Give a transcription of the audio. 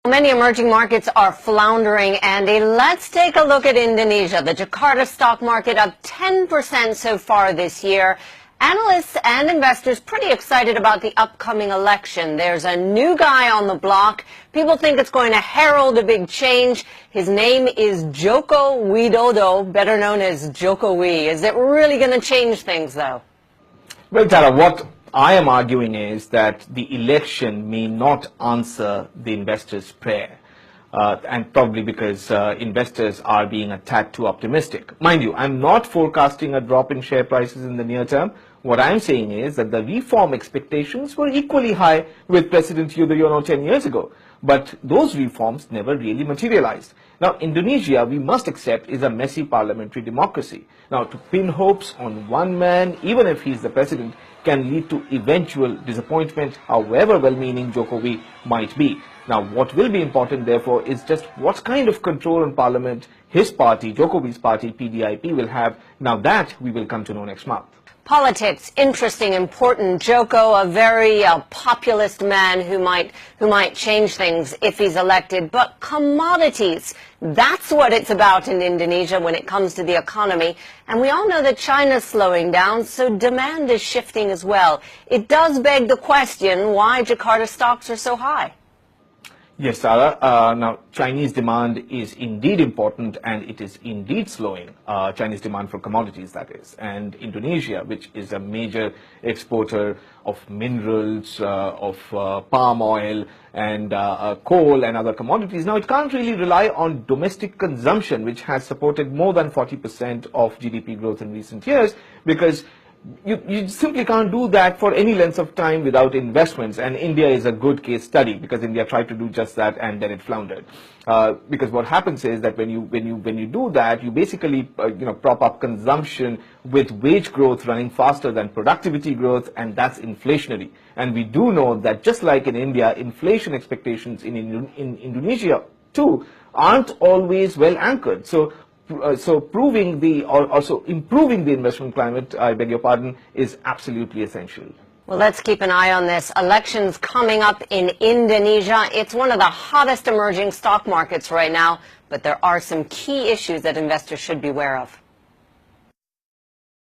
Many emerging markets are floundering, Andy. Let's take a look at Indonesia. The Jakarta stock market up 10% so far this year. Analysts and investors pretty excited about the upcoming election. There's a new guy on the block. People think it's going to herald a big change. His name is Joko Widodo, better known as Jokowi. Is it really going to change things, though? Well, Tara, what I am arguing is that the election may not answer the investors' prayer. And probably because investors are being a tad too optimistic. Mind you, I'm not forecasting a drop in share prices in the near term. What I'm saying is that the reform expectations were equally high with President Yudhoyono 10 years ago. But those reforms never really materialized. Now, Indonesia, we must accept, is a messy parliamentary democracy. Now, to pin hopes on one man, even if he's the president, can lead to eventual disappointment, however well-meaning Jokowi might be. Now, what will be important, therefore, is just what kind of control on parliament his party, Jokowi's party, PDIP, will have. Now, that we will come to know next month. Politics, interesting, important. Joko, a very populist man who might change things if he's elected. But commodities, that's what it's about in Indonesia when it comes to the economy. And we all know that China's slowing down, so demand is shifting as well. It does beg the question why Jakarta stocks are so high. Yes, Sarah. Now, Chinese demand is indeed important, and it is indeed slowing. Chinese demand for commodities, that is. And Indonesia, which is a major exporter of minerals, of palm oil, and coal and other commodities, now it can't really rely on domestic consumption, which has supported more than 40% of GDP growth in recent years, because you simply can't do that for any length of time without investments, and India is a good case study because India tried to do just that and then it floundered. Because what happens is that when you do that, you basically prop up consumption with wage growth running faster than productivity growth, and that's inflationary. And we do know that just like in India, inflation expectations in Indonesia too aren't always well anchored. So improving the investment climate, I beg your pardon, is absolutely essential. Well, let's keep an eye on this. Elections coming up in Indonesia. It's one of the hottest emerging stock markets right now, but there are some key issues that investors should be aware of.